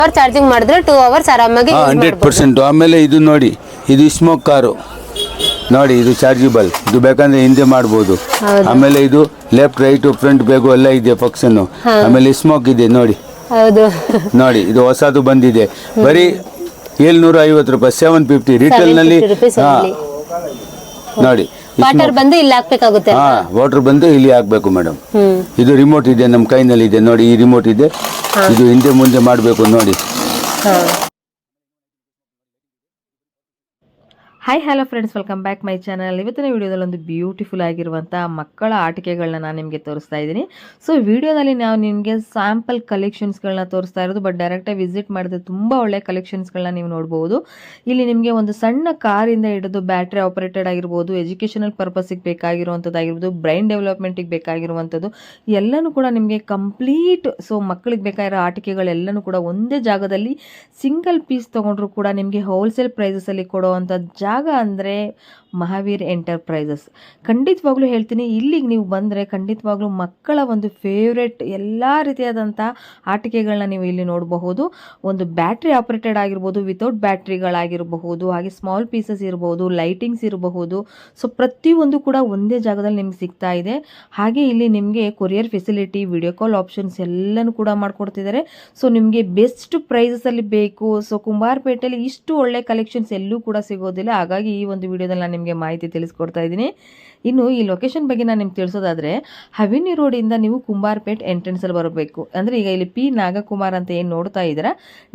Hour charging ಮಾಡಿದ್ರೆ 2 hours ಆರಾಮಾಗಿ 100%. ಆಮೇಲೆ ಇದು ನೋಡಿ, ಇದು ಸ್ಮೋಕ್ ಕಾರು ನೋಡಿ, ಇದು ಚಾರ್ಜಬಲ್, ಇದು ಬೇಕಂದ್ರೆ ಹಿಂದೆ ಮಾಡ್ಬೋದು. ಆಮೇಲೆ ಇದು ಲೆಫ್ಟ್ ರೈಟ್ ಫ್ರಂಟ್ ಬೇಗು ಎಲ್ಲ ಇದೆ ಫಂಕ್ಷನ್. ಆಮೇಲೆ ಸ್ಮೋಕ್ ಇದೆ ನೋಡಿ. ಹೌದು ನೋಡಿ, ಇದು ಹೊಸದು ಬಂದಿದೆ, ಬರೀ 750 ರೂಪಾಯಿ, 750 ರಿಟೇಲ್ ನಲ್ಲಿ. ನೋಡಿ, ವಾಟರ್ ಬಂದು ಇಲ್ಲಿ ಹಾಕ್ಬೇಕಾಗುತ್ತೆ. ವಾಟರ್ ಬಂದು ಇಲ್ಲಿ ಹಾಕ್ಬೇಕು ಮೇಡಮ್. ಇದು ರಿಮೋಟ್ ಇದೆ ನಮ್ಮ ಕೈನಲ್ಲಿ ಇದೆ ನೋಡಿ, ಈ ರಿಮೋಟ್ ಇದೆ, ಇದು ಹಿಂದೆ ಮುಂದೆ ಮಾಡಬೇಕು ನೋಡಿ. Hi hello friends, welcome back my channel. ಇವತ್ತಿನ ವಿಡಿಯೋದಲ್ಲಿ ಒಂದು ಬ್ಯೂಟಿಫುಲ್ ಆಗಿರುವಂಥ ಮಕ್ಕಳ ಆಟಿಕೆಗಳನ್ನ ನಾನು ನಿಮಗೆ ತೋರಿಸ್ತಾ ಇದ್ದೀನಿ. ಸೊ ವಿಡಿಯೋದಲ್ಲಿ ನಾವು ನಿಮಗೆ ಸ್ಯಾಂಪಲ್ ಕಲೆಕ್ಷನ್ಸ್ಗಳನ್ನ ತೋರಿಸ್ತಾ ಇರೋದು, ಬಟ್ ಡೈರೆಕ್ಟಾಗಿ ವಿಸಿಟ್ ಮಾಡಿದ್ರೆ ತುಂಬ ಒಳ್ಳೆ ಕಲೆಕ್ಷನ್ಸ್ಗಳನ್ನ ನೀವು ನೋಡ್ಬೋದು. ಇಲ್ಲಿ ನಿಮಗೆ ಒಂದು ಸಣ್ಣ ಕಾರಿಂದ ಹಿಡಿದು ಬ್ಯಾಟ್ರಿ ಆಪರೇಟೆಡ್ ಆಗಿರ್ಬೋದು, ಎಜುಕೇಷನಲ್ ಪರ್ಪಸ್ಸಿಗೆ ಬೇಕಾಗಿರುವಂಥದ್ದಾಗಿರ್ಬೋದು, ಬ್ರೈನ್ ಡೆವಲಪ್ಮೆಂಟಿಗೆ ಬೇಕಾಗಿರುವಂಥದ್ದು ಎಲ್ಲನೂ ಕೂಡ ನಿಮಗೆ ಕಂಪ್ಲೀಟ್. ಸೊ ಮಕ್ಕಳಿಗೆ ಬೇಕಾಗಿರೋ ಆಟಿಕೆಗಳೆಲ್ಲನೂ ಕೂಡ ಒಂದೇ ಜಾಗದಲ್ಲಿ ಸಿಂಗಲ್ ಪೀಸ್ ತೊಗೊಂಡ್ರು ಕೂಡ ನಿಮಗೆ ಹೋಲ್ಸೇಲ್ ಪ್ರೈಸಸಲ್ಲಿ ಕೊಡುವಂಥ ಜಾಗ ಅಂದರೆ ಮಹಾವೀರ್ ಎಂಟರ್ಪ್ರೈಸಸ್. ಖಂಡಿತವಾಗ್ಲೂ ಹೇಳ್ತೀನಿ, ಇಲ್ಲಿಗೆ ನೀವು ಬಂದರೆ ಖಂಡಿತವಾಗ್ಲೂ ಮಕ್ಕಳ ಒಂದು ಫೇವ್ರೆಟ್ ಎಲ್ಲ ರೀತಿಯಾದಂಥ ಆಟಿಕೆಗಳನ್ನ ನೀವು ಇಲ್ಲಿ ನೋಡಬಹುದು. ಒಂದು ಬ್ಯಾಟ್ರಿ ಆಪರೇಟೆಡ್ ಆಗಿರ್ಬೋದು, ವಿತೌಟ್ ಬ್ಯಾಟ್ರಿಗಳಾಗಿರಬಹುದು, ಹಾಗೆ ಸ್ಮಾಲ್ ಪೀಸಸ್ ಇರಬಹುದು, ಲೈಟಿಂಗ್ಸ್ ಇರಬಹುದು. ಸೊ ಪ್ರತಿಯೊಂದು ಕೂಡ ಒಂದೇ ಜಾಗದಲ್ಲಿ ನಿಮ್ಗೆ ಸಿಗ್ತಾ ಇದೆ. ಹಾಗೆ ಇಲ್ಲಿ ನಿಮಗೆ courier facility, video call options ಎಲ್ಲನೂ ಕೂಡ ಮಾಡಿಕೊಡ್ತಿದ್ದಾರೆ. ಸೊ ನಿಮಗೆ ಬೆಸ್ಟ್ ಪ್ರೈಸಸಲ್ಲಿ ಬೇಕು. ಸೊ ಕುಂಬಾರಪೇಟೆಯಲ್ಲಿ ಇಷ್ಟು ಒಳ್ಳೆ ಕಲೆಕ್ಷನ್ಸ್ ಎಲ್ಲೂ ಕೂಡ ಸಿಗೋದಿಲ್ಲ. ಹಾಗಾಗಿ ಈ ಒಂದು ವಿಡಿಯೋದಲ್ಲಿ ನಾನು ನಿಮಗೆ ಮಾಹಿತಿ ತಿಳಿಸ್ಕೊಡ್ತಾ ಇದ್ದೀನಿ. ಇನ್ನು ಈ ಲೊಕೇಶನ್ ಬಗ್ಗೆ ನಾನು ನಿಮ್ಗೆ ತಿಳಿಸೋದಾದರೆ, ಹವಿನಿ ರೋಡಿಂದ ನೀವು ಕುಂಬಾರಪೇಟೆ ಎಂಟ್ರೆನ್ಸಲ್ಲಿ ಬರಬೇಕು. ಅಂದರೆ ಈಗ ಇಲ್ಲಿ ಪಿ ನಾಗಕುಮಾರ್ ಅಂತ ಏನು ನೋಡ್ತಾ ಇದ್ದೀರಾ,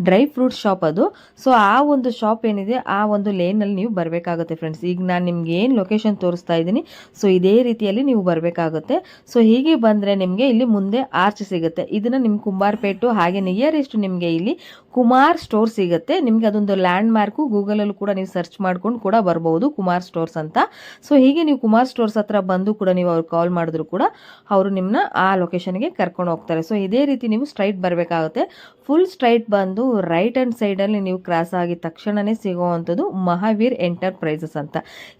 ಡ್ರೈ ಫ್ರೂಟ್ ಶಾಪ್ ಅದು. ಸೊ ಆ ಒಂದು ಶಾಪ್ ಏನಿದೆ ಆ ಒಂದು ಲೇನಲ್ಲಿ ನೀವು ಬರಬೇಕಾಗುತ್ತೆ ಫ್ರೆಂಡ್ಸ್. ಈಗ ನಾನು ನಿಮ್ಗೆ ಏನು ಲೊಕೇಶನ್ ತೋರಿಸ್ತಾ ಇದ್ದೀನಿ, ಸೊ ಇದೇ ರೀತಿಯಲ್ಲಿ ನೀವು ಬರಬೇಕಾಗುತ್ತೆ. ಸೊ ಹೀಗೆ ಬಂದರೆ ನಿಮಗೆ ಇಲ್ಲಿ ಮುಂದೆ ಆರ್ಚ್ ಸಿಗುತ್ತೆ. ಇದನ್ನು ನಿಮ್ಮ ಕುಂಬಾರಪೇಟು ಹಾಗೆ ನಿಯರೆಸ್ಟ್ ನಿಮಗೆ ಇಲ್ಲಿ ಕುಮಾರ್ ಸ್ಟೋರ್ ಸಿಗುತ್ತೆ. ನಿಮಗೆ ಅದೊಂದು ಲ್ಯಾಂಡ್ ಮಾರ್ಕು, ಗೂಗಲಲ್ಲೂ ಕೂಡ ನೀವು ಸರ್ಚ್ ಮಾಡ್ಕೊಂಡು ಕೂಡ ಬರ್ಬೋದು, ಕುಮಾರ್ ಸ್ಟೋರ್ಸ್ ಅಂತ. ಸೊ ಹೀಗೆ ನೀವು ಕುಮಾರ್ ಸ್ಟೋರ್ಸ್ ಹತ್ರ ಬಂದು ಕೂಡ ನೀವು ಅವ್ರು ಕಾಲ್ ಮಾಡಿದ್ರು ಕೂಡ ಅವರು ನಿಮ್ಮನ್ನ ಆ ಲೊಕೇಶನ್ಗೆ ಕರ್ಕೊಂಡು ಹೋಗ್ತಾರೆ. ಸೊ ಇದೇ ರೀತಿ ನೀವು ಸ್ಟ್ರೈಟ್ ಬರಬೇಕಾಗುತ್ತೆ. ಫುಲ್ ಸ್ಟ್ರೈಟ್ ಬಂದು ರೈಟ್ ಹ್ಯಾಂಡ್ ಸೈಡಲ್ಲಿ ನೀವು ಕ್ರಾಸ್ ಆಗಿದ ತಕ್ಷಣವೇ ಸಿಗೋವಂಥದ್ದು ಮಹಾವೀರ್ ಎಂಟರ್ಪ್ರೈಸಸ್ ಅಂತ.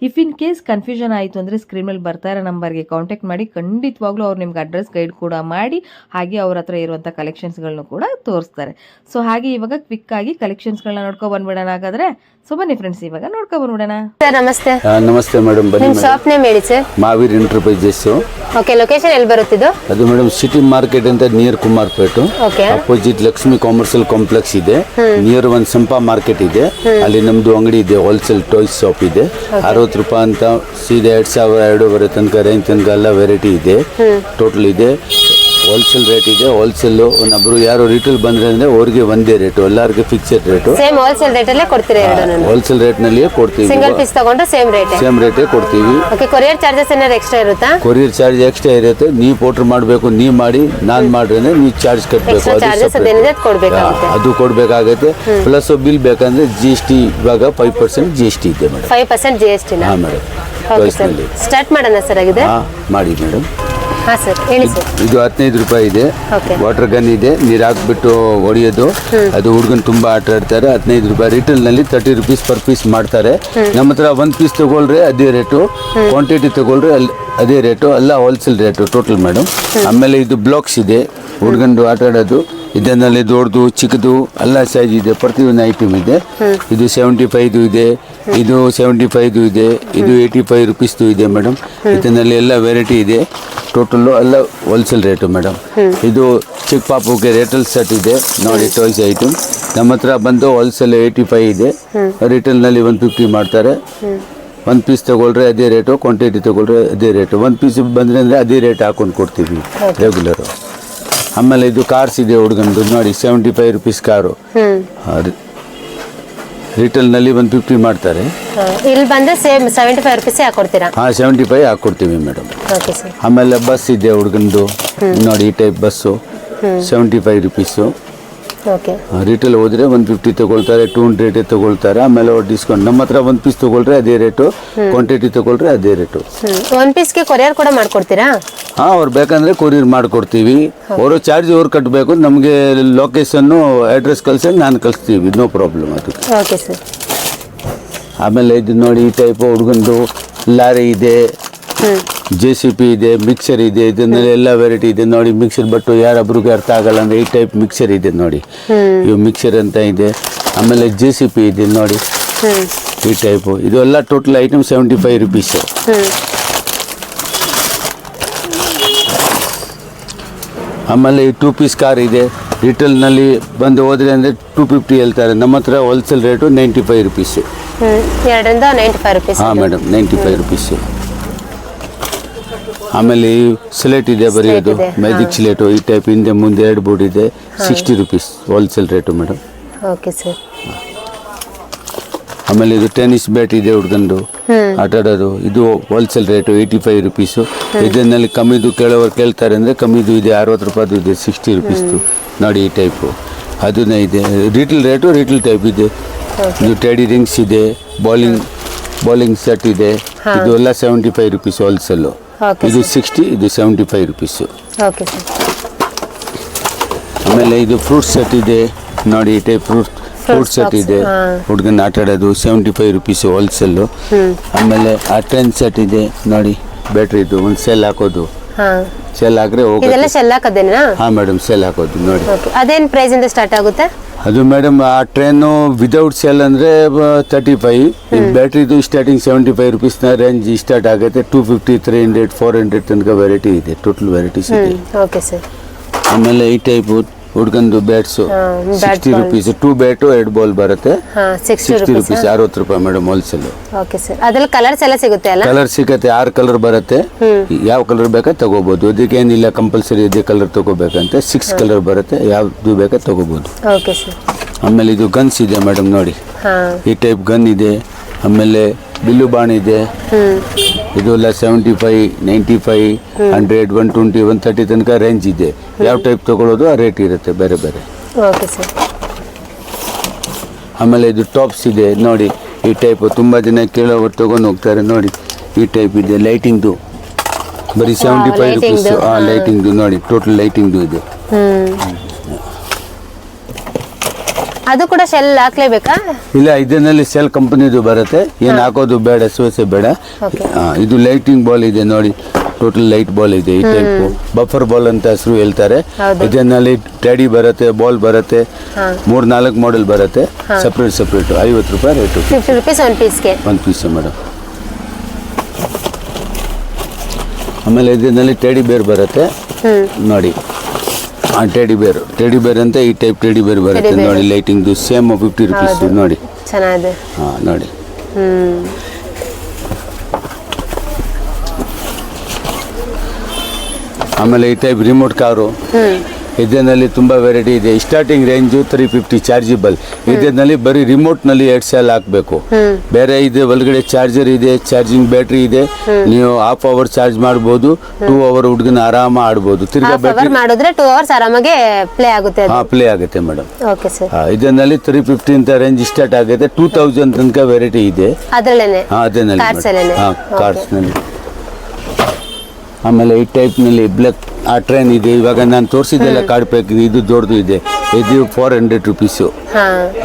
ಇಫ್ ಇನ್ ಕೇಸ್ ಕನ್ಫ್ಯೂಷನ್ ಆಯಿತು ಅಂದರೆ ಸ್ಕ್ರೀನ್ ಮೇಲೆ ಬರ್ತಾ ಇರೋ ನಂಬರ್ಗೆ ಕಾಂಟ್ಯಾಕ್ಟ್ ಮಾಡಿ. ಖಂಡಿತವಾಗ್ಲೂ ಅವ್ರು ನಿಮ್ಗೆ ಅಡ್ರೆಸ್ ಗೈಡ್ ಕೂಡ ಮಾಡಿ ಹಾಗೆ ಅವ್ರ ಹತ್ರ ಇರುವಂಥ ಕಲೆಕ್ಷನ್ಸ್ಗಳನ್ನೂ ಕೂಡ ತೋರಿಸ್ತಾರೆ. ಸೊ ಹಾಗೆ ಇವಾಗ ಕ್ವಿಕ್ ಆಗಿ ಕಲೆಕ್ಷನ್ಸ್ಗಳನ್ನ ನೋಡ್ಕೊ ಬಂದ್ಬಿಡೋಣ ಹಾಗಾದ್ರೆ. ಸೊ ಬನ್ನಿ ಫ್ರೆಂಡ್ಸ್, ಇವಾಗ ನೋಡ್ಕೊ ಬಂದ್ಬಿಡೋಣ. ಸರ್ ನಮಸ್ತೆ. ನಮಸ್ತೆ ಮೇಡಮ್, ಬನ್ನಿ. ನಿಮ್ಮ ಶಾಪ್ ನೇಮ್ ಹೇಳಿ sir. Mahaveer enterprises. Okay, location ಎಲ್ಲಿ ಬರುತ್ತಿದ್ದು? ಅದು ಮೇಡಮ್ ಸಿಟಿ ಮಾರ್ಕೆಟ್ ಅಂತ near Kumarpet. Okay. Opposite Lakshmi commercial complex ಇದೆ. ನಿಯರ್ ಒಂದು ಸಂಪಾ ಮಾರ್ಕೆಟ್ ಇದೆ, ಅಲ್ಲಿ ನಮ್ದು ಅಂಗಡಿ ಇದೆ, ಹೋಲ್ಸೇಲ್ ಟಾಯ್ಸ್ ಶಾಪ್ ಇದೆ. 60 ರೂಪಾಯಿ ಅಂತ ಸೀದಾ 2,000 2,500 ತನಕ ರೇಂಜ್ ತನಕ ಎಲ್ಲ ವೆರೈಟಿ ಇದೆ. ಟೋಟಲ್ ಇದೆ, ಹೋಲ್ಸೇಲ್ ರೇಟ್ ಇದೆ. ಹೋಲ್ಸೇಲ್ ಒಬ್ಬರು ಯಾರು ರಿಟೇಲ್ ಬಂದ್ರೆ ಅಂದ್ರೆ ಅವ್ರಿಗೆ ಒಂದೇ ರೇಟು, ಎಲ್ಲರಿಗೆ fixed rate. Same wholesale rate ಅಲ್ಲೇ ಕೊಡ್ತೀರಾ? ಹೋಲ್ಸೇಲ್ ರೇಟ್ ನಲ್ಲಿ ಕೊಡ್ತೀವಿ. ಸಿಂಗಲ್ ಪೀಸ್ ತಗೊಂಡ್ರೆ ಸೇಮ್ ರೇಟೇ ಕೊಡ್ತೀವಿ. ಓಕೆ. ಕೊರಿಯರ್ ಚಾರ್ಜಸ್ ಏನಾದ್ರು ಎಕ್ಸ್ಟ್ರಾ ಇರುತ್ತಾ? ಕೊರಿಯರ್ ಚಾರ್ಜ್ ಎಕ್ಸ್ಟ್ರಾ ಇರುತ್ತೆ. ನೀವು ಆರ್ಡರ್ ಮಾಡಬೇಕು, ನೀವು ಮಾಡಿ ನಾನು ಮಾಡ್ರೆ ನೀವು ಚಾರ್ಜ್ ಕಟ್ಟಬೇಕು, ಅದು ಕೊಡ್ಬೇಕಾಗುತ್ತೆ. ಪ್ಲಸ್ ಬಿಲ್ ಬೇಕಂದ್ರೆ GST ಇವಾಗ 5% GST ಇದೆ ಮೇಡಮ್. 5% GST? ಹಾಂ ಮೇಡಮ್. ಸ್ಟಾರ್ಟ್ ಮಾಡೋಣ ಸರ್ ಆಗಿದೆ? ಮಾಡಿ ಮೇಡಮ್. ಹಾಂ ಸರ್, ಹೇಳಿ ಸರ್. ಇದು 15 ರೂಪಾಯಿ ಇದೆ. ವಾಟರ್ ಗನ್ ಇದೆ, ನೀರು ಹಾಕ್ಬಿಟ್ಟು ಹೊಡೆಯೋದು. ಅದು ಹುಡುಗನ್ ತುಂಬಾ ಆಟ ಆಡ್ತಾರೆ. 15 ರೂಪಾಯಿ. ರಿಟೇಲ್ ನಲ್ಲಿ 30 ರೂಪೀಸ್ ಪರ್ ಪೀಸ್ ಮಾಡ್ತಾರೆ. ನಮ್ಮ ಹತ್ರ 1 ಪೀಸ್ ತಗೊಳ್ರೆ ಅದೇ ರೇಟು, ಕ್ವಾಂಟಿಟಿ ತಗೊಳ್ರೆ ಅದೇ ರೇಟು, ಎಲ್ಲ ಹೋಲ್ಸೇಲ್ ರೇಟು ಟೋಟಲ್ ಮೇಡಮ್. ಆಮೇಲೆ ಇದು ಬ್ಲಾಕ್ಸ್ ಇದೆ, ಹುಡುಗಂದು ಆಟ ಆಡೋದು. ಇದನ್ನಲ್ಲಿ ದೊಡ್ಡದು ಚಿಕ್ಕದು ಎಲ್ಲ ಸೈಜ್ ಇದೆ, ಪ್ರತಿಯೊಂದು ಐಟಮ್ ಇದೆ. ಇದು 75 ಇದೆ, ಇದು 75 ಇದೆ, ಇದು 85 ರೂಪೀಸ್ದು ಇದೆ ಮೇಡಮ್. ಇದನ್ನಲ್ಲಿ ಎಲ್ಲ ವೆರೈಟಿ ಇದೆ. ಟೋಟಲ್ಲು ಎಲ್ಲ ಹೋಲ್ಸೇಲ್ ರೇಟು ಮೇಡಮ್. ಇದು ಚಿಕ್ಕ ಪಾಪುಗೆ ರೇಟಲ್ ಸೆಟ್ ಇದೆ ನೋಡಿ, ಟಾಯ್ಸ್ ಐಟಮ್. ನಮ್ಮ ಹತ್ರ ಬಂದು ಹೋಲ್ಸೇಲ್ 85 ಇದೆ, ರಿಟೇಲ್ನಲ್ಲಿ 150 ಮಾಡ್ತಾರೆ. 1 ಪೀಸ್ ತಗೊಳ್ರೆ ಅದೇ ರೇಟು, ಕ್ವಾಂಟಿಟಿ ತಗೊಳ್ರೆ ಅದೇ ರೇಟು. 1 ಪೀಸ್ ಬಂದರೆ ಅಂದರೆ ಅದೇ ರೇಟ್ ಹಾಕೊಂಡು ಕೊಡ್ತೀವಿ ರೆಗ್ಯುಲರು. ಆಮೇಲೆ ಇದು ಕಾರ್ಸ್ ಇದೆ ಹುಡುಗಂದು ನೋಡಿ, 75 ರೂಪೀಸ್ ಕಾರು. ರಿಟೇಲ್ ನಲ್ಲಿ 150 ಮಾಡ್ತಾರೆ. ಇಲ್ಲಿ ಬಂದ್ರೆ ಸೇಮ್ 75 ರೂಪೀಸ್ ಹಾಕೊಡ್ತೀರಾ? ಹಾಂ, 75 ಹಾಕೊಡ್ತೀವಿ ಮೇಡಮ್. Okay sir. ಆಮೇಲೆ ಬಸ್ ಇದೆ ಹುಡುಗಂದು ನೋಡಿ, ಈ type bus 75 rupees. Okay. Retail ಹೋದ್ರೆ 150 ತಗೊಳ್ತಾರೆ, 200 ತಗೊಳ್ತಾರೆ. ಆಮೇಲೆ ಡಿಸ್ಕೌಂಟ್. ನಮ್ಮ ಹತ್ರ 1 ಪೀಸ್ ತಗೊಳ್ರೆ ಅದೇ ರೇಟು, ಕ್ವಾಂಟಿಟಿ ತಗೊಳ್ರೆ ಅದೇ ರೇಟು. 1 ಪೀಸ್ಗೆ ಕೊರಿಯರ್ ಕೂಡ ಮಾಡ್ಕೊಡ್ತೀರಾ? ಹಾಂ, ಅವ್ರು ಬೇಕಂದ್ರೆ ಕೊರಿಯರ್ ಮಾಡಿಕೊಡ್ತೀವಿ. ಅವರು ಚಾರ್ಜ್ ಅವ್ರು ಕಟ್ಟಬೇಕು. ನಮಗೆ ಲೊಕೇಶನ್ನು ಅಡ್ರೆಸ್ ಕಳಿಸಿ ನಾನು ಕಳಿಸ್ತೀವಿ, ನೋ ಪ್ರಾಬ್ಲಮ್ ಅದು. Okay sir. ಆಮೇಲೆ ಇದು ನೋಡಿ, ಈ ಟೈಪ್ ಹುಡುಗಂದು ಲಾರಿ ಇದೆ, JCP ಇದೆ, ಮಿಕ್ಸರ್ ಇದೆ, ಇದನ್ನೆಲ್ಲ ಎಲ್ಲ ವೆರೈಟಿ ಇದೆ ನೋಡಿ. ಮಿಕ್ಸರ್ ಬಟ್ಟು ಯಾರೊಬ್ರಿಗೆ ಅರ್ಥ ಆಗಲ್ಲ ಅಂದರೆ ಈ ಟೈಪ್ ಮಿಕ್ಸರ್ ಇದೆ ನೋಡಿ. ಇವು ಮಿಕ್ಸರ್ ಅಂತ ಇದೆ. ಆಮೇಲೆ JCP ಇದೆ ನೋಡಿ, ಈ ಟೈಪು. ಇದು ಎಲ್ಲ ಟೋಟಲ್ ಐಟಮ್ 75 ರುಪೀಸು. ಆಮೇಲೆ ಈ 2 ಪೀಸ್ ಕಾರ್ ಇದೆ. ರಿಟೇಲ್ನಲ್ಲಿ ಬಂದು ಹೋದ್ರೆ ಅಂದರೆ 250 ಹೇಳ್ತಾರೆ. ನಮ್ಮ ಹತ್ರ ಹೋಲ್ಸೇಲ್ ರೇಟು 95 ರುಪೀಸು. 2ರಿಂದ 95 ರುಪೀಸ್. ಹಾಂ ಮೇಡಮ್, 95 ರುಪೀಸು. ಆಮೇಲೆ ಈ ಸ್ಲೇಟ್ ಇದೆ ಬರೆಯೋದು, ಮ್ಯಾಜಿಕ್ ಸ್ಲೇಟು. ಈ ಟೈಪ್ ಹಿಂದೆ ಮುಂದೆ 2 ಬೋರ್ಡ್ ಇದೆ. 60 rupees wholesale rate madam. Okay sir. ಆಮೇಲೆ ಇದು ಟೆನ್ನಿಸ್ ಬ್ಯಾಟ್ ಇದೆ ಹುಡ್ಗಂದು ಆಟ ಆಡೋದು. ಇದು ಹೋಲ್ಸೇಲ್ ರೇಟು 85 ರುಪೀಸು. ಇದನ್ನಲ್ಲಿ ಕಮ್ಮಿದು ಕೆಲವರು ಕೇಳ್ತಾರೆ ಅಂದರೆ ಕಮ್ಮಿದು ಇದೆ, 60 ರೂಪಾಯಿದು ಇದೆ, 60 ರುಪೀಸ್ದು ನೋಡಿ. ಈ ಟೈಪು ಅದನ್ನೇ ಇದೆ. ರಿಟೇಲ್ ರೇಟು ರಿಟೇಲ್ ಟೈಪ್ ಇದೆ. ಇದು ಟೆಡಿ ರಿಂಗ್ಸ್ ಇದೆ, ಬೌಲಿಂಗ್ ಸೆಟ್ ಇದೆ. ಇದು ಎಲ್ಲ 75 ರುಪೀಸ್ ಹೋಲ್ಸೇಲು. ಇದು 60, ಇದು 75 ರುಪೀಸು. Okay sir. ಆಮೇಲೆ ಇದು ಫ್ರೂಟ್ ಸೆಟ್ ಇದೆ ನೋಡಿ. ಈ ಟೈಪ್ ಫ್ರೂಟ್ ಸೆಟ್ ಇದೆ, ಹುಡುಗನ ಆಟ ಆಡೋದು, 75 ರುಪೀಸು ಹೋಲ್ಸೇಲು. ಆಮೇಲೆ ಆ ಟ್ರೆನ್ ಸೆಟ್ ಇದೆ ನೋಡಿ, ಬ್ಯಾಟ್ರಿದು. ಒಂದು ಸೆಲ್ ಹಾಕೋದು, ಸೆಲ್ ಹಾಕ್ರೆ ಇದೆಲ್ಲ ಶೆಲ್ ಹಾಕೋದೇನಾ? ಹಾಂ ಮೇಡಮ್, ಸೆಲ್ ಹಾಕೋದು ನೋಡಿ. ಅದೇನು ಪ್ರೈಸ್ ಇಂದ ಸ್ಟಾರ್ಟ್ ಆಗುತ್ತೆ? ಅದು ಮೇಡಮ್ ಆ ಟ್ರೈನು ವಿದೌಟ್ ಸೆಲ್ ಅಂದರೆ 35. ಬ್ಯಾಟ್ರಿದು ಸ್ಟಾರ್ಟಿಂಗ್ 75 ರುಪೀಸ್ನ ರೇಂಜ್ ಸ್ಟಾರ್ಟ್ ಆಗುತ್ತೆ. 250, 300, 400 ತನಕ ವೆರೈಟಿ ಇದೆ, ಟೋಟಲ್ ವೆರೈಟೀಸ್ ಇದೆ. Okay sir. ಆಮೇಲೆ ಈ type ಹುಡ್ಗಂದು bats 60 rupees. 2 bat 2 ball ಬರುತ್ತೆ. 60 ರುಪೀಸ್, 60 ರೂಪಾಯಿ ಮೇಡಮ್ ಹೋಲ್ಸೇಲ್. Okay sir. ಅದ್ರಲ್ಲಿ ಕಲರ್ಸ್ ಎಲ್ಲ ಸಿಗುತ್ತೆ ಅಲ್ಲ? ಕಲರ್ ಸಿಗುತ್ತೆ, 6 ಕಲರ್ ಬರುತ್ತೆ. ಯಾವ ಕಲರ್ ಬೇಕಾ ತಗೋಬಹುದು. ಅದಕ್ಕೇನಿಲ್ಲ ಕಂಪಲ್ಸರಿ ಇದೇ ಕಲರ್ ತಗೋಬೇಕಂತ. 6 ಕಲರ್ ಬರುತ್ತೆ, ಯಾವ್ದು ಬೇಕಾ ತಗೋಬಹುದು. Okay sir. ಆಮೇಲೆ ಇದು ಗನ್ಸ್ ಇದೆ ಮೇಡಮ್ ನೋಡಿ. ಈ ಟೈಪ್ ಗನ್ ಇದೆ. ಆಮೇಲೆ ಬಿಲ್ಲು ಬಾಣ್ ಇದೆ. ಇದು ಎಲ್ಲ 75, 95, 100, 120, 130 ತನಕ ರೇಂಜ್ ಇದೆ. ಯಾವ ಟೈಪ್ ತಗೊಳ್ಳೋದು ಆ ರೇಟ್ ಇರುತ್ತೆ ಬೇರೆ ಬೇರೆ. Okay sir. ಆಮೇಲೆ ಇದು ಟಾಪ್ಸ್ ಇದೆ ನೋಡಿ. ಈ ಟೈಪ್ ತುಂಬ ಜನ ಕೇಳೋರು ತಗೊಂಡು ಹೋಗ್ತಾರೆ ನೋಡಿ. ಈ ಟೈಪ್ ಇದೆ ಲೈಟಿಂಗ್ದು, ಬರೀ 75 ರುಪೀಸ್. ಲೈಟಿಂಗ್ದು ನೋಡಿ, ಟೋಟಲ್ ಲೈಟಿಂಗ್ದು ಇದೆ. ಅದು ಕೂಡ ಶೆಲ್ ಹಾಕ್ಲೇಬೇಕಾ? ಇಲ್ಲ, ಇದನ್ನಲ್ಲಿ ಸೆಲ್ ಕಂಪನಿದು ಬರುತ್ತೆ. ಏನು ಹಾಕೋದು ಬೇಡ, ಸ್ವಸೆ ಬೇಡ. ಇದು ಲೈಟಿಂಗ್ ಬಾಲ್ ಇದೆ ನೋಡಿ, ಟೋಟಲ್ ಲೈಟ್ ಬಾಲ್ ಇದೆ. ಈ ಟೈಪ್ ಬಫರ್ ಬಾಲ್ ಅಂತ ಹೆಸರು ಹೇಳ್ತಾರೆ. ಇದನ್ನಲ್ಲಿ ಟೆಡಿ ಬರುತ್ತೆ, ಬಾಲ್ ಬರುತ್ತೆ, 3-4 ಮಾಡೆಲ್ ಬರುತ್ತೆ. ಸಪ್ರೇಟ್ 50 ರೂಪಾಯಿ ರೇಟು. 50 ರುಪೀಸ್ ಒಂದು ಪೀಸ್ಗೆ. ಒಂದು ಪೀಸ್ ಮೇಡಮ್. ಆಮೇಲೆ ಇದನ್ನಲ್ಲಿ ಟೆಡಿ ಬೇರ್ ಬರುತ್ತೆ ನೋಡಿ. ಟೆಡಿ ಬೇರ್ ಅಂತ ಈ ಟೈಪ್ ಟೆಡಿ ಬೇರ್ ಬರುತ್ತೆ ನೋಡಿ. ಲೈಟಿಂಗ್ದು ಸೇಮ್ 50 ರುಪೀಸ್ ನೋಡಿ. ಚೆನ್ನಾಗಿದೆ. ನೋಡಿ. ಆಮೇಲೆ ಈ ಟೈಪ್ ರಿಮೋಟ್ ಕಾರು. ಇದರಲ್ಲಿ ತುಂಬ ವೆರೈಟಿ ಇದೆ. Starting range 350 chargeable. ಇದರಲ್ಲಿ ಬರೀ ರಿಮೋಟ್ನಲ್ಲಿ 2 ಸೆಲ್ ಹಾಕಬೇಕು. ಬೇರೆ ಇದೆ, ಒಳಗಡೆ ಚಾರ್ಜರ್ ಇದೆ, ಚಾರ್ಜಿಂಗ್ ಬ್ಯಾಟ್ರಿ ಇದೆ. ನೀವು ಹಾಫ್ ಅವರ್ ಚಾರ್ಜ್ ಮಾಡ್ಬೋದು, 2 ಅವರ್ ಹುಡುಗನ ಆರಾಮ ಆಡ್ಬೋದು. ತಿರ್ಗಾ ಬ್ಯಾಟ್ರಿ ಮಾಡಿದ್ರೆ 2 ಅವರ್ಸ್ ಆರಾಮಾಗಿ ಪ್ಲೇ ಆಗುತ್ತೆ. ಪ್ಲೇ ಆಗುತ್ತೆ ಮೇಡಮ್. Okay sir. ಇದರಲ್ಲಿ 350 ಅಂತ ರೇಂಜ್ ಸ್ಟಾರ್ಟ್ ಆಗುತ್ತೆ. 2000 ತನಕ ವೆರೈಟಿ ಇದೆ ಅದರಲ್ಲೇನೆ. ಅದನ್ನಲ್ಲಿ ಕಾರ್ಸ್ನಲ್ಲಿ. ಆಮೇಲೆ ಈ ಟೈಪ್ನಲ್ಲಿ ಬ್ಲಾಕ್ ಆ ಟ್ರೈನ್ ಇದೆ. ಇವಾಗ ನಾನು ತೋರಿಸಿದ್ದೆಲ್ಲ ಕಾರ್ಡ್ ಪ್ಯಾಕ್ ಇದೆ. ಇದು ದೊಡ್ಡದು ಇದೆ, ಇದು 400 ರುಪೀಸು.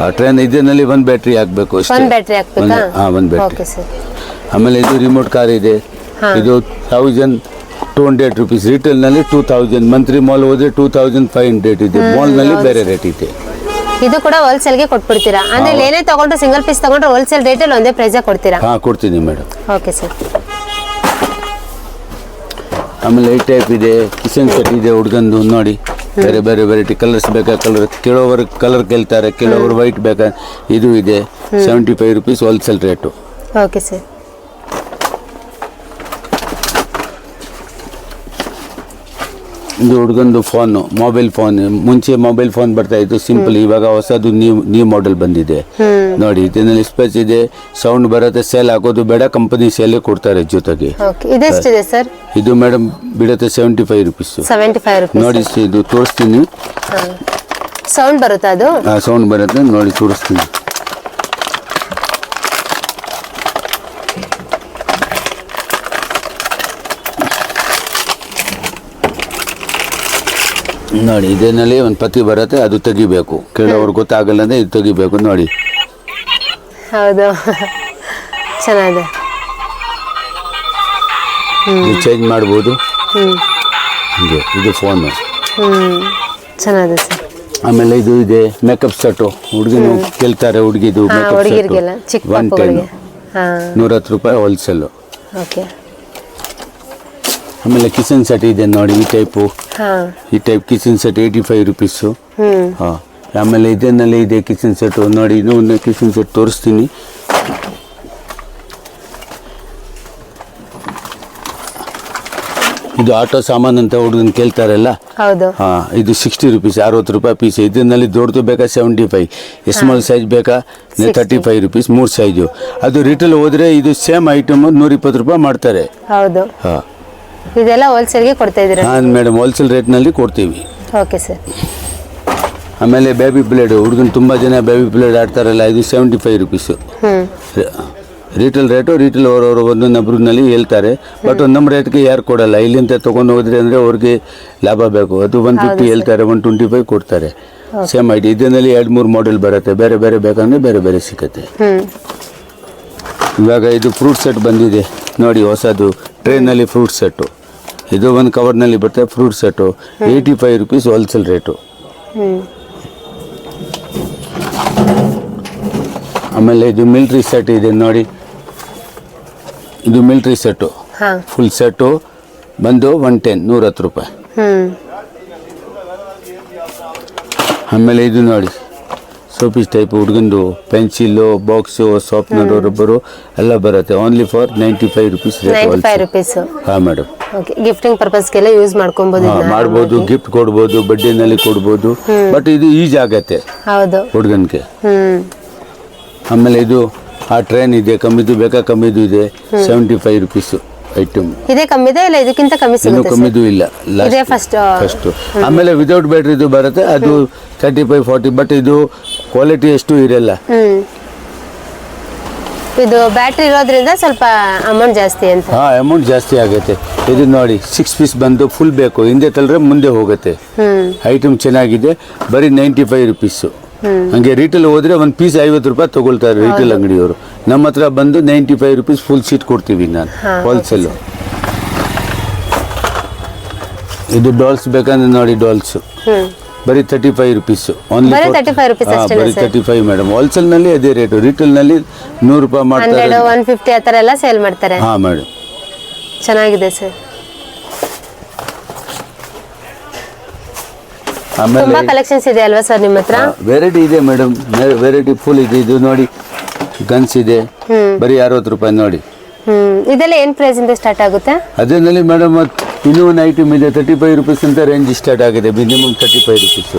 ಆ ಟ್ರೈನ್ ಇದರಲ್ಲಿ 1 ಬ್ಯಾಟ್ರಿ ಹಾಕಬೇಕು ಅಷ್ಟೇ. 1 ಬ್ಯಾಟ್ರಿ ಹಾಕಬೇಕಾ? 1 ಬ್ಯಾಟ್ರಿ. Okay sir. ಆಮೇಲೆ ಇದು ರಿಮೋಟ್ ಕಾರ್ ಇದೆ. ಇದು 1200 ರುಪೀಸ್. ರಿಟೇಲ್ನಲ್ಲಿ 2000. ಮಂತ್ಲಿ ಮಾಲ್ ಹೋದ್ರೆ 2500 ಇದೆ. ಮಾಲ್ನಲ್ಲಿ ಬೇರೆ ರೇಟ್ ಇದೆ. ಇದು ಕೂಡ ಹೋಲ್ಸೇಲ್ಗೆ ಕೊಟ್ಬಿಡ್ತೀರಾ? ಅಂದ್ರೆ ಏನೇ ತಗೊಂಡ್ರು, ಸಿಂಗಲ್ ಪೀಸ್ ತಗೊಂಡ್ರೆ ಹೋಲ್ಸೇಲ್ ರೇಟಲ್ಲಿ ಒಂದೇ ಪ್ರೈಸ್ ಕೊಡ್ತೀರಾ? ಕೊಡ್ತೀನಿ ಮೇಡಮ್. Okay sir. ಆಮೇಲೆ ಈ ಟೈಪ್ ಇದೆ, ಕಿಚನ್ ಸೆಟ್ ಇದೆ ಹುಡ್ಗಂದು ನೋಡಿ. ಬೇರೆ ಬೇರೆ ವೆರೈಟಿ ಕಲರ್ಸ್ ಬೇಕಾ ಕಲರ್. ಕೆಲವರು ಕಲರ್ ಕೇಳ್ತಾರೆ, ಕೆಲವರು ವೈಟ್ ಬೇಕಾ. ಇದು ಇದೆ 75 rupees wholesale rate. Okay sir. ಇದು ಹುಡುಗಂದು ಫೋನು, ಮೊಬೈಲ್ ಫೋನ್. ಮುಂಚೆ ಮೊಬೈಲ್ ಫೋನ್ ಬರ್ತಾ ಇತ್ತು ಸಿಂಪಲ್. ಇವಾಗ ಹೊಸದು ನ್ಯೂ ಮಾಡೆಲ್ ಬಂದಿದೆ ನೋಡಿ. ಇದರಲ್ಲಿ ಸ್ಪೇಸ್ ಇದೆ, ಸೌಂಡ್ ಬರುತ್ತೆ. ಸೇಲ್ ಹಾಕೋದು ಬೇಡ, ಕಂಪನಿ ಸೇಲ್ ಕೊಡ್ತಾರೆ ಜೊತೆಗೆ. ಇದೆಷ್ಟಿದೆ ಸರ್? ಇದು ಮೇಡಮ್ ಬಿಡುತ್ತೆ 75 ರುಪೀಸ್. 75 ರುಪೀಸ್ ನೋಡಿ. ಇದು ತೋರಿಸ್ತೀನಿ. ಸೌಂಡ್ ಬರುತ್ತೆ? ಅದು ಸೌಂಡ್ ಬರುತ್ತೆ ನೋಡಿ, ತೋರಿಸ್ತೀನಿ. ನೋಡಿ. ಇದರಲ್ಲಿ ಒಂದು ಪತಿ ಬರುತ್ತೆ, ಅದು ತೆಗಿಬೇಕು. ಕೆಲವ್ರು ಗೊತ್ತಾಗಲ್ಲ ಅಂದ್ರೆ ಇದು ತೆಗಿಬೇಕು ನೋಡಿ. ಹೌದು, ಚೆನ್ನಾಗಿದೆ. ಇದು ಚೇಂಜ್ ಮಾಡ್ಬೋದು. ಹೀಗೆ ಇದು ಫೋನು. ಚೆನ್ನಾಗಿದೆ ಸರ್. ಆಮೇಲೆ ಇದು ಇದೆ ಮೇಕಪ್ ಸೆಟ್ಟು, ಹುಡುಗಿನ ಕೇಳ್ತಾರೆ, ಹುಡುಗಿದು ಮೇಕಪ್ ಹುಡುಗಿರಿಗೆಲ್ಲ ಚಿಕ್ಕ ಸೆಟ್ 110 110 ರೂಪಾಯಿ ಹೋಲ್ಸೇಲು. ಓಕೆ. ಆಮೇಲೆ ಕಿಚನ್ ಸೆಟ್ ಇದೆ ನೋಡಿ, ಈ ಟೈಪು, ಈ ಟೈಪ್ ಕಿಚನ್ ಸೆಟ್ 85 ರುಪೀಸು. ಹಾಂ. ಆಮೇಲೆ ಇದನ್ನಲ್ಲಿ ಇದೆ ಕಿಚನ್ ಸೆಟ್ಟು ನೋಡಿ, ಇನ್ನೂ ಒಂದು ಕಿಚನ್ ಸೆಟ್ ತೋರಿಸ್ತೀನಿ. ಇದು ಆಟೋ ಸಾಮಾನು ಅಂತ ಹುಡುಗನ ಕೇಳ್ತಾರಲ್ಲ, ಹೌದು. ಹಾಂ, ಇದು 60 ರುಪೀಸ್, 60 ರೂಪಾಯಿ ಪೀಸ್. ಇದರಲ್ಲಿ ದೊಡ್ಡದು ಬೇಕಾ 75, ಸ್ಮಾಲ್ ಸೈಜ್ ಬೇಕಾ 35 ರುಪೀಸ್, 3 ಸೈಜು. ಅದು ರಿಟೇಲ್ ಹೋದ್ರೆ ಇದು ಸೇಮ್ ಐಟಮ್ 120 ರೂಪಾಯಿ ಮಾಡ್ತಾರೆ. ಹೌದು. ಹಾಂ, ಇದೆಲ್ಲ ಹೋಲ್ಸೇಲ್ಗೆ ಕೊಡ್ತಾ ಇದ್ದೀರಾ? ಹಾಂ ಮೇಡಮ್, ಹೋಲ್ಸೇಲ್ ರೇಟ್ನಲ್ಲಿ ಕೊಡ್ತೀವಿ. Okay sir. ಆಮೇಲೆ ಬೇಬಿ ಬ್ಲೇಡ್, ಹುಡುಗನ ತುಂಬ ಜನ ಬೇಬಿ ಬ್ಲೇಡ್ ಆಡ್ತಾರಲ್ಲ, ಇದು 75 ರುಪೀಸು. ರಿಟೇಲ್ ರೇಟು, ರಿಟೇಲ್ ಅವರವರು ಒಂದೊಂದೊಬ್ರಲ್ಲಿ ಹೇಳ್ತಾರೆ, ಬಟ್ ಒಂದು ನಮ್ಮ ರೇಟ್ಗೆ ಯಾರು ಕೊಡಲ್ಲ. ಇಲ್ಲಿಂದ ತೊಗೊಂಡು ಹೋದ್ರೆ ಅಂದರೆ ಅವ್ರಿಗೆ ಲಾಭ ಬೇಕು. ಅದು 150 ಹೇಳ್ತಾರೆ, 125 ಕೊಡ್ತಾರೆ. Same ID. ಇದರಲ್ಲಿ 2-3 ಮಾಡೆಲ್ ಬರುತ್ತೆ, ಬೇರೆ ಬೇರೆ ಬೇಕಂದ್ರೆ ಬೇರೆ ಬೇರೆ ಸಿಗುತ್ತೆ. ಇವಾಗ ಇದು ಫ್ರೂಟ್ ಸೆಟ್ ಬಂದಿದೆ ನೋಡಿ, ಹೊಸದು ಟ್ರೇನಲ್ಲಿ ಫ್ರೂಟ್ ಸೆಟ್ಟು. ಇದು ಒಂದು ಕವರ್ನಲ್ಲಿ ಬರ್ತದೆ fruit set, 85 rupees wholesale rate. ಆಮೇಲೆ ಇದು ಮಿಲ್ಟ್ರಿ ಸೆಟ್ ಇದೆ ನೋಡಿ, ಇದು ಮಿಲ್ಟ್ರಿ ಸೆಟ್ಟು, ಫುಲ್ ಸೆಟ್ಟು ಬಂದು 110 110 ರೂಪಾಯಿ. ಆಮೇಲೆ ಇದು ನೋಡಿ, ಸೋಪೀಸ್ ಟೈಪ್ ಹುಡುಗಂದು ಪೆನ್ಸಿಲ್ಲು, ಬಾಕ್ಸು, ಶಾರ್ಪ್ನರು, ರಬ್ಬರು ಎಲ್ಲ ಬರುತ್ತೆ. Only for 95 rupees rate. ಹಾಂ ಮೇಡಮ್. ಗಿಫ್ಟಿಂಗ್ ಪರ್ಪಸ್ಗೆಲ್ಲ ಯೂಸ್ ಮಾಡ್ಬೋದು, ಗಿಫ್ಟ್ ಕೊಡ್ಬೋದು, ಬಡ್ಡಿನಲ್ಲಿ ಕೊಡ್ಬೋದು. ಬಟ್ ಇದು ಈಜ್ ಆಗತ್ತೆ ಹುಡುಗನ್ಗೆ. ಆಮೇಲೆ ಇದು ಆ ಟ್ರೈನ್ ಇದೆ, ಕಮ್ಮಿದು ಬೇಕಾ ಕಮ್ಮಿದು ಇದೆ, 75 ರುಪೀಸು ಐಟಮ್. ಇದೆ ಕಮ್ಮಿದೆ ಇಲ್ಲ ಇದಕ್ಕಿಂತ ಕಮ್ಮಿ ಸಿಗುತ್ತೆ? ಕಮ್ಮಿದು ಇಲ್ಲ, ಫಸ್ಟ್. ಆಮೇಲೆ ವಿತೌಟ್ ಬ್ಯಾಟ್ರಿದು ಬರುತ್ತೆ, ಅದು 35-40, ಬಟ್ ಇದು ಕ್ವಾಲಿಟಿ ಎಷ್ಟು ಇರಲ್ಲ. ಇದು ಬ್ಯಾಟ್ರಿ ಇರೋದ್ರಿಂದ ಸ್ವಲ್ಪ ಅಮೌಂಟ್ ಜಾಸ್ತಿ ಅಂತ. ಹಾ, ಅಮೌಂಟ್ ಜಾಸ್ತಿ ಆಗುತ್ತೆ. ಇದು ನೋಡಿ 6 ಪೀಸ್ ಬಂದು ಫುಲ್ ಬೇಕು, ಹಿಂದೆ ತಳ್ರೆ ಮುಂದೆ ಹೋಗುತ್ತೆ. ಐಟಮ್ ಚೆನ್ನಾಗಿದೆ, ಬರೀ 95 ರುಪೀಸು. ಹಂಗೆ ರಿಟೇಲ್ ಹೋದ್ರೆ ಒಂದು ಪೀಸ್ 50 ರೂಪಾಯಿ ತಗೊಳ್ತಾರೆ ರಿಟೇಲ್ ಅಂಗಡಿಯವರು. ನಮ್ಮ ಹತ್ರ ಬಂದು 95 ರುಪೀಸ್ ಫುಲ್ ಶೀಟ್ ಕೊಡ್ತೀವಿ ನಾನು, ಹೋಲ್ಸೇಲ್. ಇದು ಡಾಲ್ಸ್ ಬೇಕಂದ್ರೆ ನೋಡಿ, ಡಾಲ್ಸ್ ಬರೀ 35 ರುಪೀಸು. ಓನ್ಲಿ ಬರೀ 35 ಮೇಡಮ್. ಹೋಲ್ಸೇಲ್ ನಲ್ಲಿ ಅದೇ ರೇಟು, ರಿಟೇಲ್ ನಲ್ಲಿ 100 ರೂಪಾಯಿ ಮಾಡ್ತಾರೆ, 150 ಆ ಥರ ಎಲ್ಲ ಸೇಲ್ ಮಾಡ್ತಾರೆ. ಹಾ ಮೇಡಮ್, ಚೆನ್ನಾಗಿದೆ ಸರ್. ಆಮೇಲೆ ತುಂಬಾ ಕಲೆಕ್ಷನ್ಸ್ ಇದೆ ಅಲ್ವಾ ಸರ್ ನಿಮ್ಮ ಹತ್ರ? ವೆರೈಟಿ ಇದೆ ಮೇಡಮ್, ವೆರೈಟಿ ಫುಲ್ ಇದೆ. ಇದು ನೋಡಿ ಗನ್ಸ್ ಇದೆ, ಬರೀ 60 ರೂಪಾಯಿ ನೋಡಿ. ಇದೆಲ್ಲ ಏನ್ ಪ್ರೈಸ್ ಇಂದ ಸ್ಟಾರ್ಟ್ ಆಗುತ್ತೆ? ಅದರಲ್ಲಿ ಮೇಡಮ್ ಇನ್ನೂ ಒಂದು ಐಟಮ್ ಇದೆ, 35 ರುಪೀಸ್ ಅಂತ ರೇಂಜ್ ಸ್ಟಾರ್ಟ್ ಆಗಿದೆ, ಮಿನಿಮಮ್ 35 ರುಪೀಸ್.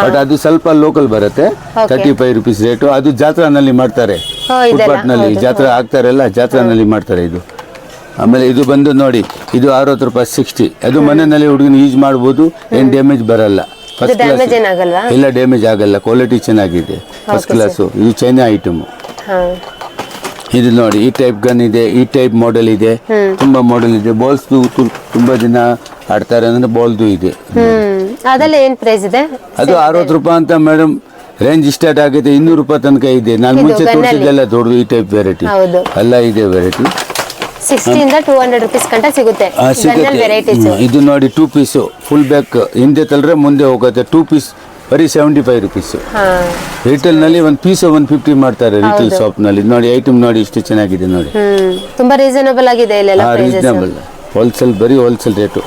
ಬಟ್ ಅದು ಸ್ವಲ್ಪ ಲೋಕಲ್ ಬರುತ್ತೆ, 35 ರುಪೀಸ್ ರೇಟು. ಅದು ಜಾತ್ರಾನಲ್ಲಿ ಮಾಡ್ತಾರೆ, ಫುಟ್ಪಾತ್ನಲ್ಲಿ ಜಾತ್ರಾ ಆಗ್ತಾರಲ್ಲ, ಜಾತ್ರಾನಲ್ಲಿ ಮಾಡ್ತಾರೆ ಇದು. ಆಮೇಲೆ ಇದು ಬಂದು ನೋಡಿ, ಇದು 60 ರೂಪಾಯಿ 60. ಅದು ಮನೆಯಲ್ಲಿ ಹುಡುಗನ ಯೂಸ್ ಮಾಡ್ಬೋದು, ಏನು ಡ್ಯಾಮೇಜ್ ಬರಲ್ಲ. ಫಸ್ಟ್ ಕ್ಲಾಸ್ ಇಲ್ಲ, ಡ್ಯಾಮೇಜ್ ಆಗಲ್ಲ, ಕ್ವಾಲಿಟಿ ಚೆನ್ನಾಗಿದೆ, ಫಸ್ಟ್ ಕ್ಲಾಸು. ಇದು ಚೈನಾ ಐಟಮ್. ಇದು ನೋಡಿ, ಈ ಟೈಪ್ ಗನ್ ಇದೆ, ಈ ಟೈಪ್ ಮಾಡೆಲ್ ಇದೆ, ತುಂಬಾ ಮಾಡೆಲ್ ಇದೆ. ಬಾಲ್ಸ್ ತುಂಬಾ ಜನ ಆಡ್ತಾರೆ ಅಂದ್ರೆ ಬಾಲ್ದು ಇದೆ. ಅದೆಲ್ಲ ಏನ್ ಪ್ರೈಸ್ ಇದೆ? ಅದು 60 ರೂಪಾಯಿ ಅಂತ ಮೇಡಮ್, ರೇಂಜ್ ಸ್ಟಾರ್ಟ್ ಆಗಿದೆ 200 ರೂಪಾಯಿ ತನಕ ಇದೆ. ನಾನು ಮುಂಚೆ ತೋರಿಸಿದ್ದೆಲ್ಲ ದೊಡ್ಡದು, ಈ ಟೈಪ್ ವೆರೈಟಿ ಎಲ್ಲ ಇದೆ ವೆರೈಟಿ. 60 ಇಂದ 200 ರುಪೀಸ್ ಗಂಟ ಸಿಗುತ್ತೆ. ಇದು ನೋಡಿ 2 ಪೀಸು ಫುಲ್ ಬ್ಯಾಕ್, ಹಿಂದೆ ತಳ್ರೆ ಮುಂದೆ ಹೋಗುತ್ತೆ. 2 ಪೀಸ್ ಬರೀ 75 ರುಪೀಸ್. ರಿಟೇಲ್ ನಲ್ಲಿ ಒಂದು ಪೀಸ್ 150 ಮಾಡ್ತಾರೆ ರಿಟೇಲ್ ಶಾಪ್ ನಲ್ಲಿ. ನೋಡಿ ಐಟಮ್ ನೋಡಿ ಎಷ್ಟು ಚೆನ್ನಾಗಿದೆ ನೋಡಿ, ತುಂಬಾ ರೀಸನಬಲ್ ಆಗಿದೆ. ರೀಸನಬಲ್, ಹೋಲ್ಸೇಲ್, ಬರೀ ಹೋಲ್ಸೇಲ್ ರೇಟು.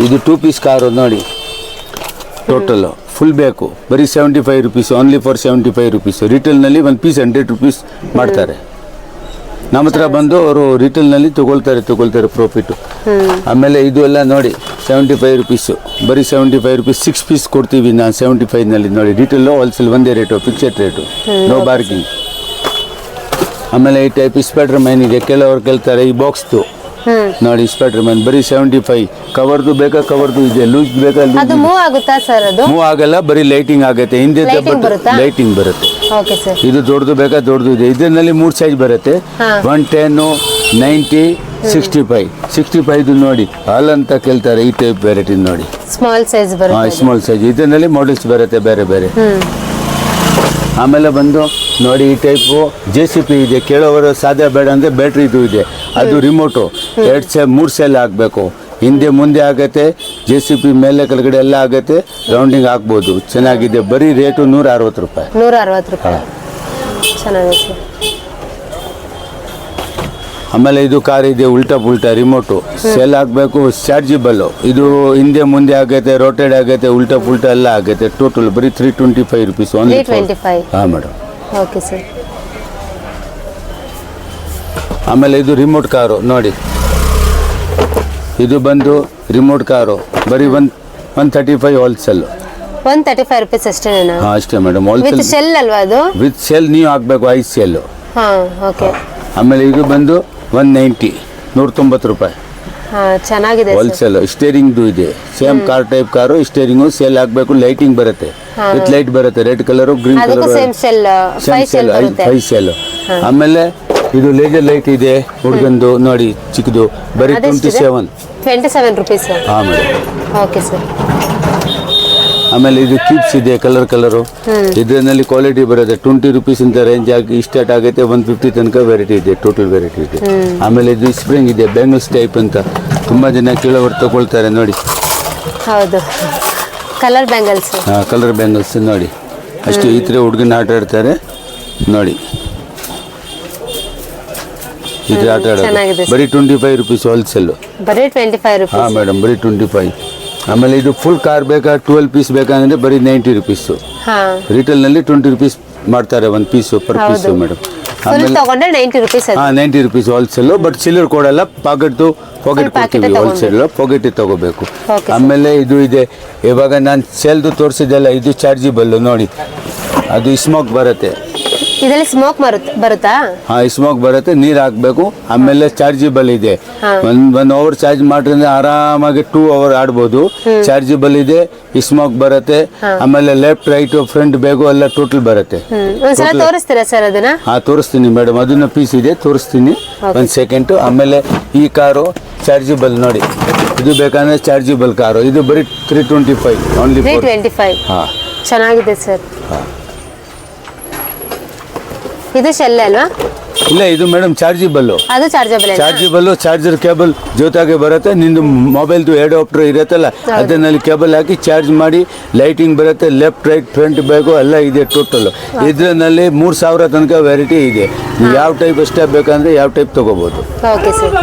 ಇದು 2 ಪೀಸ್ ಕಾರು ನೋಡಿ, ಟೋಟಲ್ ಫುಲ್ ಬೇಕು, ಬರೀ 75 rupees, only for 75 rupees. Retail ನಲ್ಲಿ ಒಂದು ಪೀಸ್ 100 ರುಪೀಸ್ ಮಾಡ್ತಾರೆ. ನಮ್ಮ ಹತ್ರ ಬಂದು ಅವರು ರಿಟೇಲ್ ನಲ್ಲಿ ತಗೊಳ್ತಾರೆ ಪ್ರಾಫಿಟ್. ಆಮೇಲೆ ಇದು ಎಲ್ಲ ನೋಡಿ 75 ರುಪೀಸು, ಬರೀ 75 ರುಪೀಸ್ 6 ಪೀಸ್ ಕೊಡ್ತೀವಿ ನಾನು 75 ನಲ್ಲಿ. ನೋಡಿ ರಿಟೇಲ್ ಹೋಲ್ಸೇಲ್ ಒಂದೇ rate, fixed rate, no bargaining. ಆಮೇಲೆ ಈ ಟೈಪ್ ಸ್ಪೈಡರ್ ಮ್ಯಾನ್ ಇದೆ, ಕೆಲವರು ಕೇಳ್ತಾರೆ ಈ ಬಾಕ್ಸ್ದು ನೋಡಿ, ಸ್ಪೈಡರ್ ಮ್ಯಾನ್ ಬರೀ 75. ಕವರ್ದು ಬೇಕಾ ಕವರ್ದು ಇದೆ, ಲೂಸ್ ಬೇಕಾ ಲೂಸ್. ಮೂವ್ ಆಗುತ್ತಾ ಸರ್? ಅದು ಮೂವ್ ಆಗಲ್ಲ, ಬರೀ ಲೈಟಿಂಗ್ ಆಗುತ್ತೆ, ಹಿಂದೆ ಲೈಟಿಂಗ್ ಬರುತ್ತೆ. ಇದು ದೊಡ್ಡದು ಬೇಕಾ ದೊಡ್ಡದು ಇದೆ. ಇದರಲ್ಲಿ 3 ಸೈಜ್ ಬರುತ್ತೆ, 110, 90, 65. 65 ನೋಡಿ, ಹಾಲ್ ಅಂತ ಕೇಳ್ತಾರೆ. ಈ ಟೈಪ್ ವೆರೈಟಿ ನೋಡಿ, ಸ್ಮಾಲ್ ಸೈಜ್ ಬರುತ್ತೆ. Small size. ಇದರಲ್ಲಿ ಮಾಡೆಲ್ಸ್ ಬರುತ್ತೆ ಬೇರೆ ಬೇರೆ. ಆಮೇಲೆ ಬಂದು ನೋಡಿ ಈ ಟೈಪು JCB ಇದೆ. ಕೇಳೋವರು ಸಾಧ್ಯ ಬೇಡ ಅಂದರೆ ಬ್ಯಾಟ್ರಿ ಇದು ಇದೆ, ಅದು ರಿಮೋಟು 3 ಸೆಲ್ ಹಾಕಬೇಕು. ಹಿಂದೆ ಮುಂದೆ ಆಗತ್ತೆ, JCB ಮೇಲೆ ಕೆಳಗಡೆ ಎಲ್ಲ ಆಗತ್ತೆ, ರೌಂಡಿಂಗ್ ಹಾಕ್ಬೋದು. ಚೆನ್ನಾಗಿದೆ. ಬರೀ ರೇಟು 160 ರೂಪಾಯಿ. 160 ರೂಪಾಯಿ. ಚೆನ್ನಾಗಿದೆ ಸರ್. ಆಮೇಲೆ ಇದು ಕಾರ್ ಇದೆ ಉಲ್ಟಾ ಪುಲ್ಟಾ ರಿಮೋಟು, ಸೆಲ್ ಹಾಕಬೇಕು, ಚಾರ್ಜಿಬಲ್ಲು. ಇದು ಹಿಂದೆ ಮುಂದೆ ಆಗತ್ತೆ, ರೋಟೇಡ್ ಆಗತ್ತೆ, ಉಲ್ಟಾ ಪುಲ್ಟಾ ಎಲ್ಲ ಆಗತ್ತೆ. ಟೋಟಲ್ ಬರೀ 325 ರುಪೀಸ್ ಓನ್ಲಿ. 325. ಹಾಂ ಮೇಡಮ್. Okay sir. ಆಮೇಲೆ ಇದು ರಿಮೋಟ್ ಕಾರು ನೋಡಿ, ಇದು ಬಂದು ರಿಮೋಟ್ ಕಾರು ಬರೀ 135 ಹೋಲ್ಸೇಲ್. 135 ರುಪೀಸ್ ಅಷ್ಟೇನಾ? ಹಾಂ ಅಷ್ಟೇ ಮೇಡಮ್. ವಿತ್ ಹೋಲ್ಸೇಲ್ ಶೆಲ್ ಅಲ್ವಾ ಅದು? ವಿತ್ ಸೆಲ್ ನೀವು ಹಾಕಬೇಕು 5 ಸೆಲ್ಲು. ಹಾಂ ಓಕೆ. ಆಮೇಲೆ ಇದು ಬಂದು 190, 190 ರೂಪಾಯಿ ಚೆನ್ನಾಗಿದೆ ಸರ್. ಹೋಲ್ಸೇಲ್. ಸ್ಟೇರಿಂಗ್ದು ಇದೆ, same car type car. Steering cell ಹಾಕಬೇಕು, ಲೈಟಿಂಗ್ ಬರುತ್ತೆ, ವಿತ್ ಲೈಟ್ ಬರುತ್ತೆ, ರೆಡ್ ಕಲರು, ಗ್ರೀನ್ ಅದಕ್ಕೂ ಕಲರ್, ಸೇಮ್ ಶೆಲ್ 5 ಶೆಲ್ ಬರುತ್ತೆ. 5 ಸೆಲ್. ಆಮೇಲೆ ಇದು ಲೇಸರ್ ಲೈಟ್ ಇದೆ ಹುಡುಗಂದು ನೋಡಿ, ಚಿಕ್ಕದು, ಬರೀ 27 ರುಪೀಸ್. ಹಾಂ ಮೇಡಮ್. Okay sir. ಆಮೇಲೆ ಇದು ಕೀಪ್ಸ್ ಇದೆ, ಕಲರು. ಇದರಲ್ಲಿ ಕ್ವಾಲಿಟಿ ಬರುತ್ತೆ. 20 ರುಪೀಸ್ ಇಂದ ರೇಂಜ್ ಆಗಿ ಸ್ಟಾರ್ಟ್ ಆಗುತ್ತೆ, 150 ತನಕ ವೆರೈಟಿ ಇದೆ, ಟೋಟಲ್ ವೆರೈಟಿ ಇದೆ. ಆಮೇಲೆ ಇದು ಸ್ಪ್ರಿಂಗ್ ಇದೆ, ಬ್ಯಾಂಗಲ್ಸ್ ಟೈಪ್ ಅಂತ, ತುಂಬಾ ಜನ ಕೇಳೋರು ತಗೊಳ್ತಾರೆ ನೋಡಿ. ಹೌದು, ಕಲರ್ ಬ್ಯಾಂಗಲ್ಸ್. ಹಾಂ, ಕಲರ್ ಬ್ಯಾಂಗಲ್ಸ್ ನೋಡಿ. ಅಷ್ಟು ಈ ಥರ ಹುಡುಗನ ಆಟ ಆಡ್ತಾರೆ ನೋಡಿ. ಇದು ಆಟ ಚೆನ್ನಾಗಿದೆ ಆಡೋದು ಬರೀ 25 ರುಪೀಸ್ ಹೋಲ್ಸೇಲ್. ಬರೀ 25 ರುಪೀಸ್. ಹಾಂ ಮೇಡಮ್, ಬರೀ 25. ಆಮೇಲೆ ಇದು ಫುಲ್ ಕಾರ್ ಬೇಕಾ 12 ಪೀಸ್ ಬೇಕಂದ್ರೆ ಬರೀ 90 ರುಪೀಸು. ಹಾಂ, ರಿಟೇಲ್ನಲ್ಲಿ 20 ರುಪೀಸ್ ಮಾಡ್ತಾರೆ ಒಂದು piece per piece madam. Full ತಗೊಂಡ್ರೆ 90 ರುಪೀಸ್. ಹಾಂ 90 ರುಪೀಸ್ ಹೋಲ್ಸೇಲು. ಬಟ್ ಚಿಲ್ಲರ್ ಕೊಡಲ್ಲ, ಪಾಕೆಟ್ ಕೊಡ್ತೀವಿ. ಹೋಲ್ಸೇಲ್ ಪಾಕೆಟ್ ತಗೋಬೇಕು. ಆಮೇಲೆ ಇದು ಇದೆ, ಇವಾಗ ನಾನು ಸೇಲ್ದು ತೋರಿಸಿದ್ದೆಲ್ಲ, ಇದು ಚಾರ್ಜಿಬಲ್ಲು ನೋಡಿ, ಅದು ಸ್ಮೋಕ್ ಬರುತ್ತೆ. ಇದರಲ್ಲಿ ಸ್ಮೋಕ್ ಬರುತ್ತಾ? ಹಾಂ, ಸ್ಮೋಕ್ ಬರುತ್ತೆ, ನೀರು ಹಾಕಬೇಕು. ಆಮೇಲೆ ಚಾರ್ಜಿಬಲ್ ಇದೆ, 1 ಅವರ್ ಚಾರ್ಜ್ ಮಾಡಿದ್ರೆ ಆರಾಮಾಗಿ 2 ಅವರ್ ಆಡ್ಬೋದು. ಚಾರ್ಜಿಬಲ್ ಇದೆ, ಸ್ಮೋಕ್ ಬರುತ್ತೆ. ಆಮೇಲೆ ಲೆಫ್ಟ್ ರೈಟ್ ಫ್ರಂಟ್ ಬೇಗು ಎಲ್ಲ ಟೋಟಲ್ ಬರುತ್ತೆ. ಒಂದ್ಸಲ ತೋರಿಸ್ತೀರಾ ಸರ್ ಅದನ್ನ? ಹಾಂ ತೋರಿಸ್ತೀನಿ ಮೇಡಮ್, ಅದನ್ನ ಪೀಸ್ ಇದೆ, ತೋರಿಸ್ತೀನಿ 1 ಸೆಕೆಂಡ್. ಆಮೇಲೆ ಈ ಕಾರು ಚಾರ್ಜಿಬಲ್ ನೋಡಿ, ಇದು ಬೇಕಂದ್ರೆ ಚಾರ್ಜಿಬಲ್ ಕಾರು. ಇದು ಬರೀ 325 ಓನ್ಲಿ. 325. ಹಾಂ, ಚೆನ್ನಾಗಿದೆ ಸರ್. ಹಾಂ. ಇದು ಶೆಲ್ ಅಲ್ವಾ? ಇಲ್ಲ, ಇದು ಮೇಡಮ್ ಚಾರ್ಜಿಬಲ್ಲು. ಅದು ಚಾರ್ಜಿಬಲ್ಲು, ಚಾರ್ಜರ್ ಕೇಬಲ್ ಜೊತೆಗೆ ಬರುತ್ತೆ. ನಿಂದು ಮೊಬೈಲ್ದು ಅಡಾಪ್ಟರ್ ಇರುತ್ತಲ್ಲ, ಅದನ್ನಲ್ಲಿ ಕೇಬಲ್ ಹಾಕಿ ಚಾರ್ಜ್ ಮಾಡಿ, ಲೈಟಿಂಗ್ ಬರುತ್ತೆ, ಲೆಫ್ಟ್ ರೈಟ್ ಫ್ರಂಟ್ ಬ್ಯಾಗು ಎಲ್ಲ ಇದೆ ಟೋಟಲ್. ಇದರಲ್ಲಿ 3000 ತನಕ ವೆರೈಟಿ ಇದೆ. ಯಾವ ಟೈಪ್ ಅಷ್ಟೇ ಬೇಕಂದ್ರೆ ಯಾವ ಟೈಪ್ ತಗೋಬಹುದು. Okay sir.